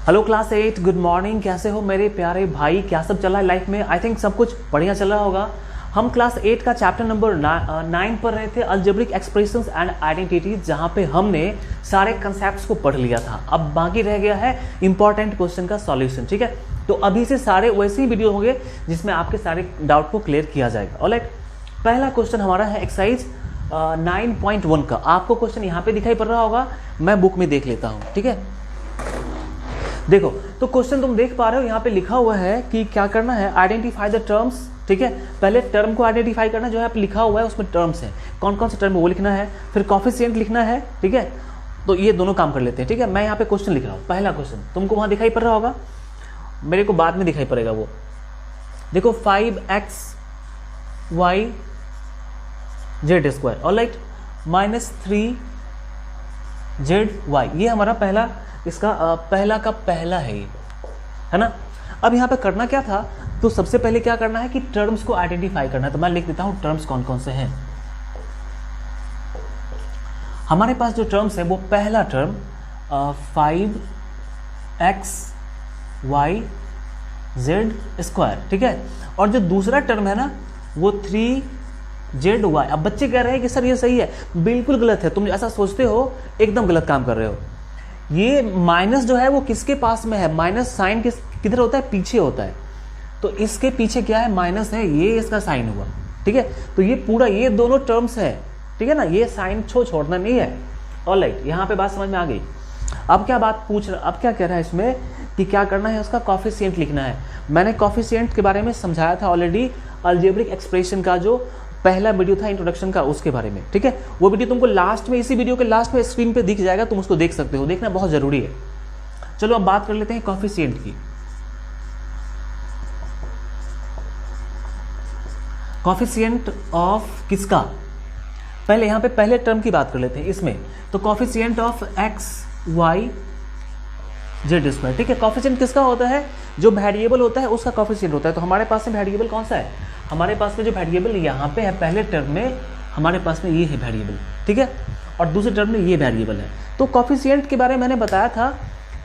Hello class 8, good morning. कैसे हो मेरे प्यारे भाई? क्या सब चल रहा है लाइफ में? आई थिंक सब कुछ बढ़िया चल रहा होगा। हम क्लास 8 का चैप्टर नंबर 9 पर रहे थे, अलजेब्रिक एक्सप्रेशंस एंड आइडेंटिटी, जहाँ पे हमने सारे कंसेप्ट्स को पढ़ लिया था। अब बाकी रह गया है इंपॉर्टेंट क्वेश्चन का सॉल्यूशन। ठीक है, तो अभी से सारे वैसे ही वीडियो होंगे जिसमें आपके सारे डाउट को क्लियर किया जाएगा। ऑलराइट, पहला क्वेश्चन हमारा है एक्सरसाइज 9.1 का। आपको क्वेश्चन यहाँ पे दिखाई पड़ रहा होगा, मैं बुक में देख लेता हूँ। ठीक है, देखो तो क्वेश्चन तुम देख पा रहे हो, यहाँ पे लिखा हुआ है कि क्या करना है, आइडेंटिफाई द टर्म्स। ठीक है, पहले टर्म को आइडेंटिफाई करना, जो है लिखा हुआ है उसमें टर्म्स है, कौन कौन से टर्म है वो लिखना है, फिर कॉफिशिएंट लिखना है। ठीक है, तो ये दोनों काम कर लेते हैं। ठीक है, मैं यहाँ पे क्वेश्चन लिख रहा हूँ। पहला क्वेश्चन तुमको वहाँ दिखाई पड़ रहा होगा, मेरे को बाद में दिखाई पड़ेगा वो। देखो 5xy z square, alright, -3zy, ये हमारा पहला, इसका पहला का पहला है ये, है ना। अब यहाँ पे करना क्या था, तो सबसे पहले क्या करना है कि टर्म्स को आइडेंटिफाई करना है। तो मैं लिख देता हूँ टर्म्स कौन कौन से हैं। हमारे पास जो टर्म्स है वो पहला टर्म 5xy z स्क्वायर, ठीक है, और जो दूसरा टर्म है ना वो 3zy। अब बच्चे कह रहे हैं कि सर ये सही है, बिल्कुल गलत है। तुम ऐसा सोचते हो, एकदम गलत काम कर रहे हो। ये माइनस जो है वो किसके पास में है, माइनस साइन किधर होता है, पीछे होता है। तो इसके पीछे क्या है, माइनस है, ये इसका साइन हुआ। ठीक है, तो ये पूरा, ये दोनों टर्म्स है। ठीक है ना, ये साइन छोड़ना नहीं है। ऑलराइट, यहाँ पे बात समझ में आ गई। अब क्या बात पूछ रहा, अब क्या कह रहा है इसमें कि क्या करना है, उसका कॉफिशिएंट लिखना है। मैंने कॉफिशिएंट के बारे में समझाया था ऑलरेडी, अलजेब्रिक एक्सप्रेशन का जो पहला वीडियो था इंट्रोडक्शन का, उसके बारे में। ठीक है, वो वीडियो तुमको लास्ट में, इसी वीडियो के लास्ट में स्क्रीन पे दिख जाएगा, तुम उसको देख सकते हो, देखना बहुत जरूरी है। चलो अब बात कर लेते हैं कॉफिशिएंट की। कॉफिशिएंट ऑफ किसका, पहले यहाँ पे पहले टर्म की बात कर लेते हैं इसमें। तो coefficient of xy z square. ठीक है, कॉफिशिएंट किसका होता है, जो वेरिएबल होता है उसका कॉफिशिएंट होता है। तो हमारे पास में वेरिएबल कौन सा है, हमारे पास में जो वेरिएबल यहाँ पे है पहले टर्म में, हमारे पास में ये है वेरिएबल। ठीक है, और दूसरे टर्म में ये वेरिएबल है। तो कॉफिशिएंट के बारे में मैंने बताया था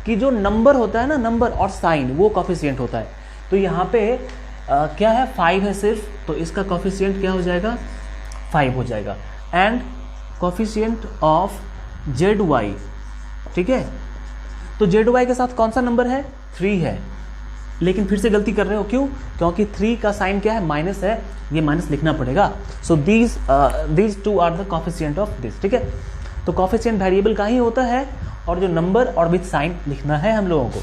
कि जो नंबर होता है ना, नंबर और साइन, वो कॉफिशिएंट होता है। तो यहाँ पे क्या है, 5 है सिर्फ, तो इसका कॉफिशिएंट क्या हो जाएगा, 5 हो जाएगा। एंड कॉफिशिएंट ऑफ zy, ठीक है, तो zy के साथ कौन सा नंबर है, 3 है। लेकिन फिर से गलती कर रहे हो, क्यों, क्योंकि 3 का साइन क्या है, माइनस है, ये माइनस लिखना पड़ेगा। So these two are the coefficient of this. ठीक है, तो कॉफिशिएंट वेरिएबल का ही होता है, और जो नंबर और विथ साइन लिखना है हम लोगों को।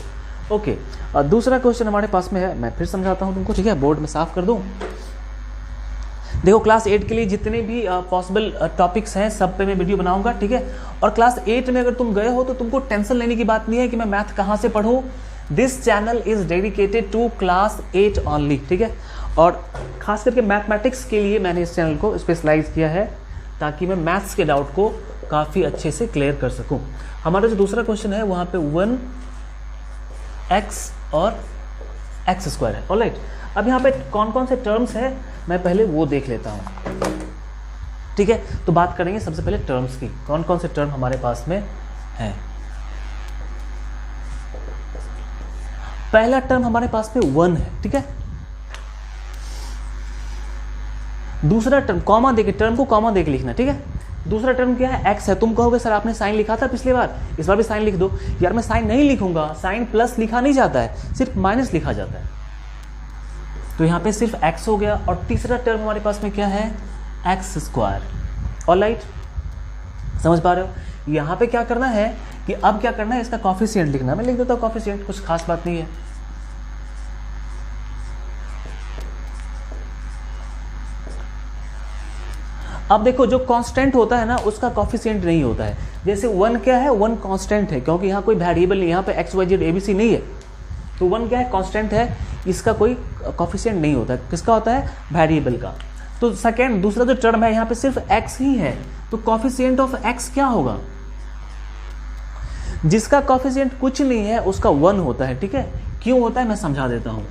ओके, दूसरा क्वेश्चन हमारे पास में है, मैं फिर समझाता हूँ तुमको। ठीक है, बोर्ड में साफ कर दूँ। देखो क्लास 8 के लिए जितने भी पॉसिबल टॉपिक्स हैं सब पे मैं वीडियो बनाऊंगा। ठीक है, और क्लास 8 में अगर तुम गए हो तो तुमको टेंशन लेने की बात नहीं है कि मैं मैथ कहाँ से पढ़ूँ। This channel is dedicated to class 8 only. ठीक है, और खास करके मैथमेटिक्स के लिए मैंने इस चैनल को स्पेशलाइज किया है, ताकि मैं मैथ्स के डाउट को काफ़ी अच्छे से क्लियर कर सकूं। हमारा जो दूसरा क्वेश्चन है वहाँ पे 1x और x स्क्वायर है। ऑलराइट, अब यहाँ पे कौन कौन से टर्म्स हैं मैं पहले वो देख लेता हूँ। ठीक है, तो बात करेंगे सबसे पहले टर्म्स की, कौन कौन से टर्म हमारे पास में है। पहला टर्म हमारे पास में 1 है। ठीक है, दूसरा टर्म कॉमा देके, टर्म को कॉमा देके लिखना। ठीक है, दूसरा टर्म क्या है, x है। तुम कहोगे सर आपने साइन लिखा था पिछली बार, इस बार भी साइन लिख दो। यार मैं साइन नहीं लिखूंगा, साइन प्लस लिखा नहीं जाता है, सिर्फ माइनस लिखा जाता है। तो यहाँ पे सिर्फ x हो गया। और तीसरा टर्म हमारे पास में क्या है, x स्क्वायर। ऑलराइट, समझ पा रहे हो। यहाँ पे क्या करना है कि अब क्या करना है, इसका कॉफिशिएंट लिखना। मैं लिख देता हूँ कॉफिशिएंट, कुछ खास बात नहीं है। अब देखो जो कांस्टेंट होता है ना उसका कॉफिशिएंट नहीं होता है। जैसे 1 क्या है, 1 कांस्टेंट है, क्योंकि यहाँ कोई वेरिएबल नहीं, यहाँ पे x y z ABC नहीं है। तो 1 क्या है, कांस्टेंट है, इसका कोई कॉफिशिएंट नहीं होता है। किसका होता है, वेरिएबल का। तो सेकेंड, दूसरा जो टर्म है यहाँ पे सिर्फ x ही है, तो कॉफिशिएंट ऑफ x क्या होगा, जिसका कॉफिशिएंट कुछ नहीं है उसका 1 होता है। ठीक है, क्यों होता है मैं समझा देता हूँ।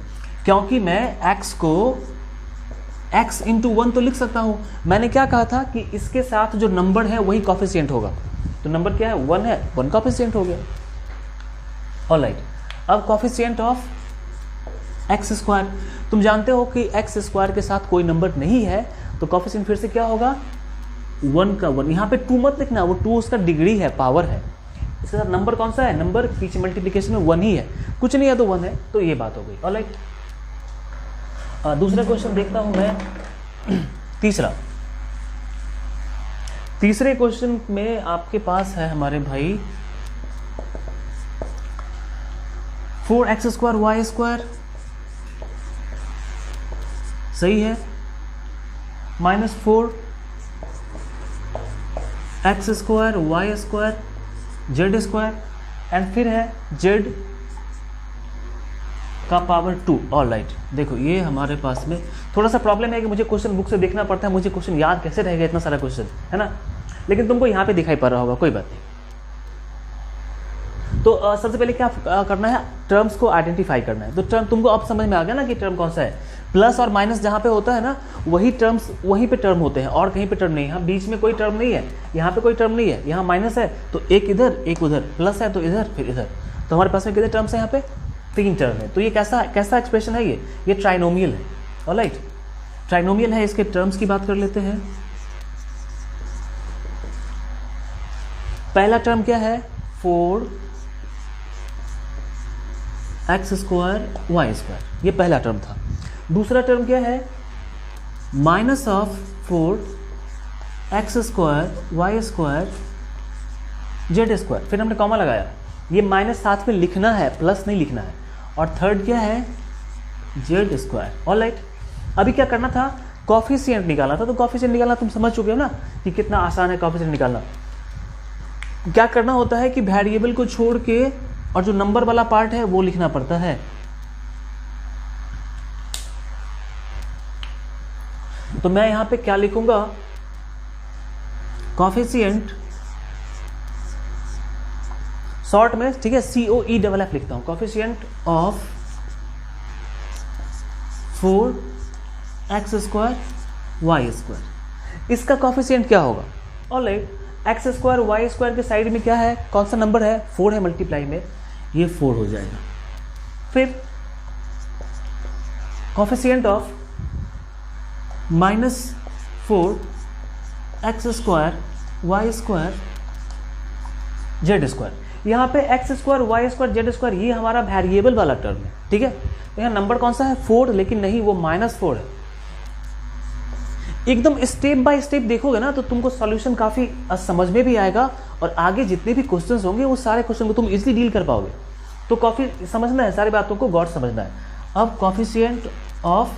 क्योंकि मैं x को x इंटू 1 तो लिख सकता हूँ। मैंने क्या कहा था कि इसके साथ जो नंबर है वही कॉफिशिएंट होगा। तो नंबर क्या है, 1 है, 1 कॉफिशिएंट हो गया। ऑलराइट, अब कॉफिशिएंट ऑफ एक्स स्क्वायर, तुम जानते हो कि एक्स स्क्वायर के साथ कोई नंबर नहीं है, तो कॉफिशिएंट फिर से क्या होगा 1 का 1। यहाँ पे 2 मत लिखना, वो 2 उसका डिग्री है, पावर है। इसके साथ नंबर कौन सा है, नंबर पीछे मल्टीप्लिकेशन में 1 ही है, कुछ नहीं है तो 1 है, तो ये बात हो गई। ऑलराइट, दूसरा क्वेश्चन देखता हूं मैं, तीसरे क्वेश्चन में आपके पास है हमारे भाई 4x स्क्वायर वाई स्क्वायर, सही है, -4 x square y square z square, and फिर है जेड का पावर 2। ऑलराइट, देखो ये हमारे पास में थोड़ा सा प्रॉब्लम है कि मुझे क्वेश्चन बुक से देखना पड़ता है, मुझे क्वेश्चन याद कैसे रहेगा, इतना सारा क्वेश्चन है ना, लेकिन तुमको यहाँ पे दिखाई पड़ रहा होगा, कोई बात नहीं। तो सबसे पहले क्या करना है, टर्म्स को आइडेंटिफाई करना है। तो टर्म तुमको अब समझ में आ गया ना कि टर्म कौन सा है, प्लस और माइनस जहाँ पे होता है ना, वही टर्म्स वहीं पे टर्म होते हैं और कहीं पे टर्म नहीं है। यहाँ बीच में कोई टर्म नहीं है, यहाँ पे कोई टर्म नहीं है, यहाँ माइनस है तो एक इधर एक उधर, प्लस है तो इधर फिर इधर, तो हमारे पास में कितने टर्म्स है, यहाँ पे 3 टर्म है। तो ये कैसा एक्सप्रेशन है, ये ट्राइनोमियल है। ऑलराइट, ट्राइनोमियल है, इसके टर्म्स की बात कर लेते हैं। पहला टर्म क्या है, 4x स्क्वायर वाई स्क्वायर, ये पहला टर्म था। दूसरा टर्म क्या है, -4x square y square z square, फिर हमने कॉमा लगाया, ये माइनस साथ में लिखना है, प्लस नहीं लिखना है। और थर्ड क्या है, जेड स्क्वायर। ऑलराइट, अभी क्या करना था, कॉफिशिएंट निकालना था। तो कॉफिशिएंट निकालना तुम समझ चुके हो ना कि कितना आसान है कॉफिशिएंट निकालना। क्या करना होता है कि वेरिएबल को छोड़ के और जो नंबर वाला पार्ट है वो लिखना पड़ता है। तो मैं यहां पे क्या लिखूंगा, कॉफिशिएंट शॉर्ट में, ठीक है, COEFF लिखता हूं, coefficient of 4x square y square. इसका कॉफिशिएंट क्या होगा, alright, x square y square के साइड में क्या है, कौन सा नंबर है, 4 है, मल्टीप्लाई में ये 4 हो जाएगा। फिर coefficient of -4x square y square z square. यहाँ पे x square y square z square ये हमारा वेरिएबल वाला टर्म है, ठीक है। तो यहाँ नंबर कौन सा है, 4, लेकिन नहीं, वो -4 है। एकदम स्टेप बाय स्टेप देखोगे ना तो तुमको सॉल्यूशन काफी समझ में भी आएगा, और आगे जितने भी क्वेश्चंस होंगे वो सारे क्वेश्चन को तुम इजीली डील कर पाओगे। तो काफी समझना है, सारी बातों को गौर समझना है। अब कॉफिशिएंट ऑफ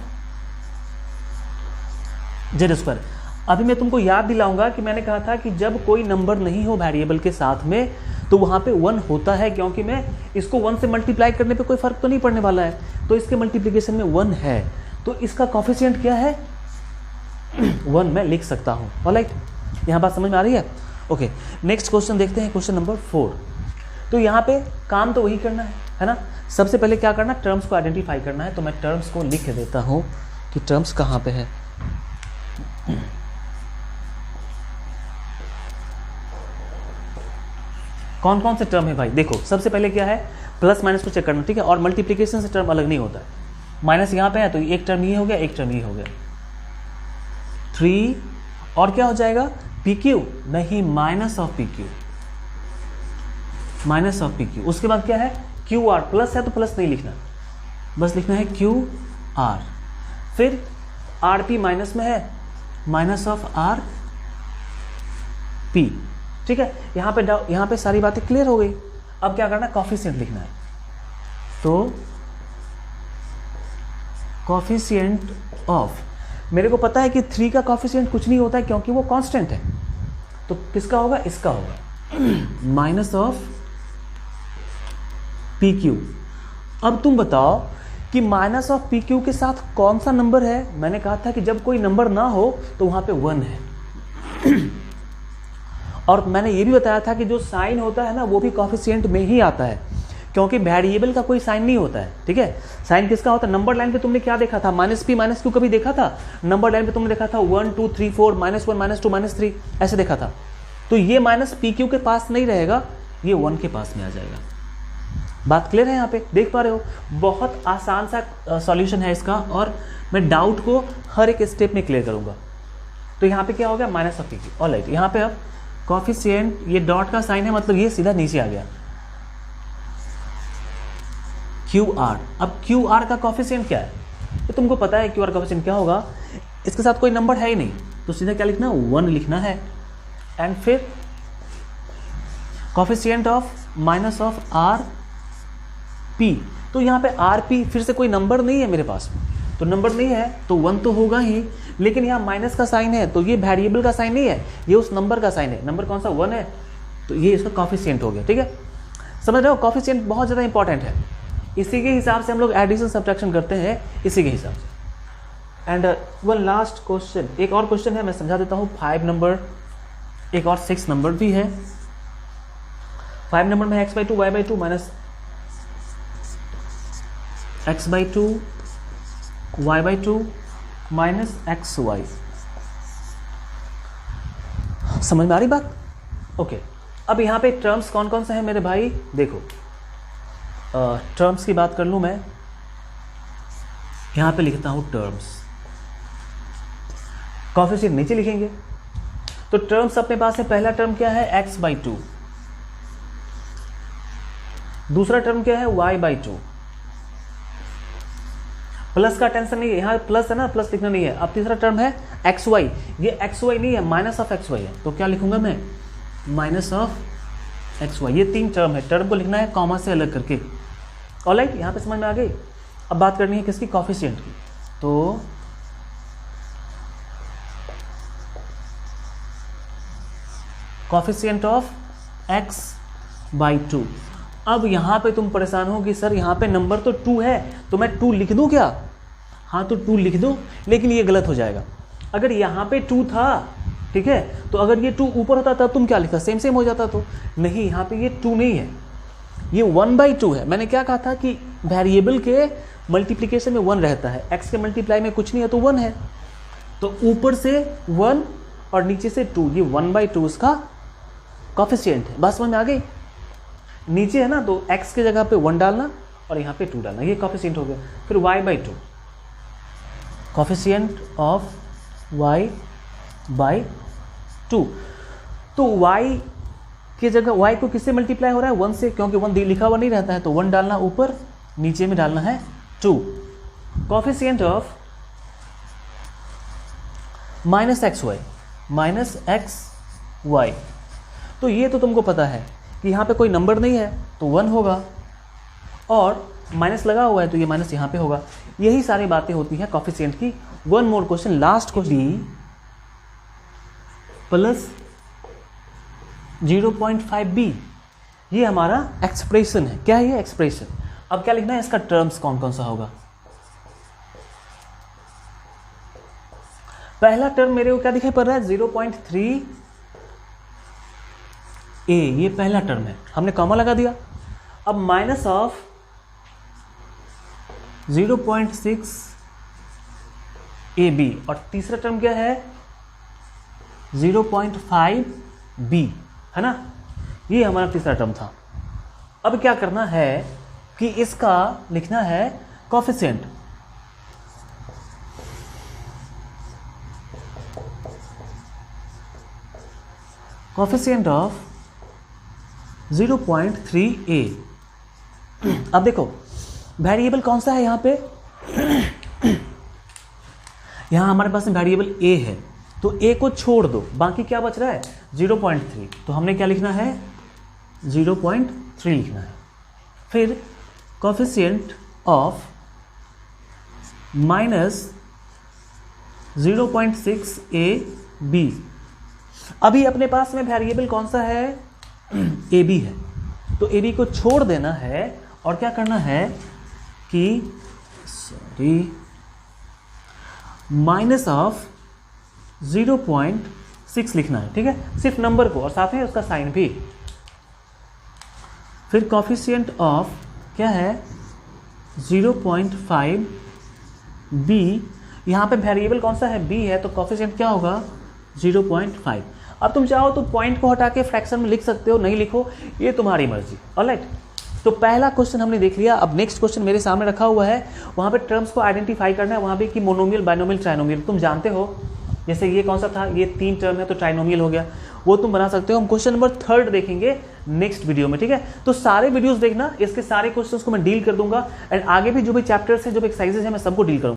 जेड स्क्वायर, अभी मैं तुमको याद दिलाऊंगा कि मैंने कहा था कि जब कोई नंबर नहीं हो वेरिएबल के साथ में तो वहां पे 1 होता है, क्योंकि मैं इसको 1 से मल्टीप्लाई करने पे कोई फर्क तो नहीं पड़ने वाला है, तो इसके मल्टीप्लिकेशन में 1 है, तो इसका कॉफिशिएंट क्या है 1 मैं लिख सकता हूं। ऑलराइट, यहां बात समझ में आ रही है। ओके, नेक्स्ट क्वेश्चन देखते हैं, क्वेश्चन नंबर 4। तो यहाँ पे काम तो वही करना है ना। सबसे पहले क्या करना, टर्म्स को आइडेंटिफाई करना है। तो मैं टर्म्स को लिख देता हूं कि टर्म्स कहां पे है। कौन कौन से टर्म है भाई, देखो सबसे पहले क्या है, प्लस माइनस को चेक करना, ठीक है। और मल्टीप्लिकेशन से टर्म अलग नहीं होता है, माइनस यहाँ पे है तो एक टर्म ये हो गया, एक टर्म ये हो गया, 3 और क्या हो जाएगा, PQ नहीं, minus of PQ, minus of PQ। उसके बाद क्या है, QR, प्लस है तो प्लस नहीं लिखना, बस लिखना है QR। फिर RP माइनस में है, माइनस ऑफ RP, ठीक है। यहाँ पे सारी बातें क्लियर हो गई। अब क्या करना है, कॉफिशिएंट लिखना है। तो कॉफिशिएंट ऑफ, मेरे को पता है कि 3 का कॉफिशिएंट कुछ नहीं होता है क्योंकि वो कांस्टेंट है, तो किसका होगा, इसका होगा, माइनस ऑफ PQ। अब तुम बताओ कि माइनस ऑफ PQ के साथ कौन सा नंबर है। मैंने कहा था कि जब कोई नंबर ना हो तो वहां पे 1 है। और मैंने ये भी बताया था कि जो साइन होता है ना वो भी कॉफिशिएंट में ही आता है, क्योंकि वेरिएबल का कोई साइन नहीं होता है, ठीक है। साइन किसका होता है, नंबर लाइन पे तुमने क्या देखा था, -p -q कभी देखा था, नंबर लाइन पे तुमने देखा था 1 2 3 4 -1 -2 -3 ऐसे देखा था। तो ये -PQ के पास नहीं रहेगा, ये 1 के पास में आ जाएगा। बात क्लियर है यहाँ पे, देख पा रहे हो, बहुत आसान सा सॉल्यूशन है इसका, और मैं डाउट को हर एक स्टेप में क्लियर करूँगा। तो यहाँ पे क्या हो गया, माइनस ऑफ पी। ऑलराइट, यहाँ पे अब कॉफिशिएंट, ये डॉट का साइन है मतलब ये सीधा नीचे आ गया, क्यू आर। अब क्यू आर का कॉफिशिएंट क्या है, तो तुमको पता है क्यू आर कॉफिशिएंट क्या होगा, इसके साथ कोई नंबर है ही नहीं, तो सीधा क्या लिखना, 1 लिखना है। एंड फिर coefficient of minus of R P, तो यहाँ पे आर पी फिर से कोई नंबर नहीं है मेरे पास में, तो नंबर नहीं है तो 1 तो होगा ही, लेकिन यहाँ माइनस का साइन है तो ये वेरिएबल का साइन नहीं है, ये उस नंबर का साइन है। नंबर कौन सा, 1 है, तो ये इसका कॉफिशिएंट हो गया। ठीक है, समझ रहे हो, कॉफिशिएंट बहुत ज़्यादा इंपॉर्टेंट है, इसी के हिसाब से हम लोग एडिशन सब्ट्रैक्शन करते हैं, इसी के हिसाब से। एंड वन लास्ट क्वेश्चन, एक और क्वेश्चन है, मैं समझा देता हूँ। 5 नंबर, एक और 6 नंबर भी है। 5 नंबर में x/2 y/2 minus x/2 y/2 minus xy। समझ में आ रही बात? ओके, अब यहाँ पे टर्म्स कौन कौन से हैं मेरे भाई, देखो टर्म्स की बात कर लूँ मैं, यहाँ पे लिखता हूँ टर्म्स, कॉफिशिएंट नीचे लिखेंगे। तो टर्म्स अपने पास है, पहला टर्म क्या है, x/2, दूसरा टर्म क्या है, y/2। प्लस का टेंशन नहीं है, यहाँ प्लस है ना, प्लस लिखना नहीं है। अब तीसरा टर्म है xy, ये xy नहीं है, माइनस ऑफ xy है, तो क्या लिखूंगा मैं, माइनस ऑफ xy। ये 3 टर्म है, टर्म को लिखना है कॉमा से अलग करके। ऑलराइट, यहाँ पे समझ में आ गई। अब बात करनी है किसकी, कॉफिशिएंट की। तो कॉफिशिएंट ऑफ x/2। अब यहाँ पे तुम परेशान हो कि सर यहाँ पे नंबर तो 2 है, तो मैं 2 लिख दूँ क्या? हाँ, तो 2 लिख दो, लेकिन ये गलत हो जाएगा। अगर यहाँ पे 2 था, ठीक है, तो अगर ये 2 ऊपर होता तब तुम क्या लिखा, सेम सेम हो जाता। तो नहीं, यहाँ पे ये 2 नहीं है, ये 1/2 है। मैंने क्या कहा था कि वेरिएबल के मल्टीप्लिकेशन में 1 रहता है, x के मल्टीप्लाई में कुछ नहीं है तो 1 है, तो ऊपर से 1 और नीचे से 2, ये 1/2 उसका कॉफिशिएंट है। बात समझ में आ गई? नीचे है ना, तो x के जगह पे 1 डालना और यहाँ पे 2 डालना, ये कॉफिशिएंट हो गया। फिर y/2, कॉफिशिएंट ऑफ y/2। तो y की जगह y को किससे मल्टीप्लाई हो रहा है, 1 से, क्योंकि 1 लिखा हुआ नहीं रहता है, तो 1 डालना ऊपर, नीचे में डालना है 2। कॉफिशिएंट ऑफ -xy, तो ये तो तुमको पता है कि यहाँ पे कोई नंबर नहीं है तो 1 होगा, और माइनस लगा हुआ है तो ये माइनस यहाँ पे होगा। यही सारी बातें होती हैं कॉफिशिएंट की। One more question, last question, plus 0.5b, ये हमारा एक्सप्रेशन है। क्या है ये एक्सप्रेशन? अब क्या लिखना है, इसका टर्म्स कौन कौन सा होगा। पहला टर्म मेरे को क्या दिखाई पड़ रहा है, 0.3a, ये पहला टर्म है, हमने कॉमा लगा दिया। अब माइनस ऑफ 0.6ab, और तीसरा टर्म क्या है, 0.5b, है ना, ये हमारा तीसरा टर्म था। अब क्या करना है कि इसका लिखना है कॉफिशिएंट। Coefficient of 0.3a। अब देखो वेरिएबल कौन सा है यहाँ पे, यहाँ हमारे पास में वेरिएबल a है, तो a को छोड़ दो, बाकी क्या बच रहा है, 0.3, तो हमने क्या लिखना है, 0.3 लिखना है। फिर कॉफिशिएंट ऑफ -0.6ab। अभी अपने पास में वेरिएबल कौन सा है, ab है, तो ab को छोड़ देना है, और क्या करना है कि माइनस ऑफ 0.6 लिखना है, ठीक है, सिर्फ नंबर को और साथ में उसका साइन भी। फिर कॉफिशिएंट ऑफ क्या है, 0.5b, यहाँ पे वेरिएबल कौन सा है, b है, तो कॉफिशिएंट क्या होगा, 0.5। अब तुम चाहो तो पॉइंट को हटा के फ्रैक्शन में लिख सकते हो, नहीं लिखो, ये तुम्हारी मर्जी। ऑलराइट, तो पहला क्वेश्चन हमने देख लिया। अब नेक्स्ट क्वेश्चन मेरे सामने रखा हुआ है, वहां पे टर्म्स को आइडेंटिफाई करना है, वहां पे कि मोनोमियल, बाइनोमियल, ट्राइनोमियल। तुम जानते हो जैसे ये कौन सा था, ये 3 टर्म है तो ट्राइनोमियल हो गया, वो तुम बना सकते हो। हम क्वेश्चन नंबर 3 देखेंगे नेक्स्ट वीडियो में, ठीक है। तो सारे वीडियोस देखना, इसके सारे क्वेश्चंस को मैं डील कर दूंगा एंड आगे भी जो भी चैप्टर्स हैं, जो भी एक्सरसाइजेस हैं, मैं सबको डील करूंगा।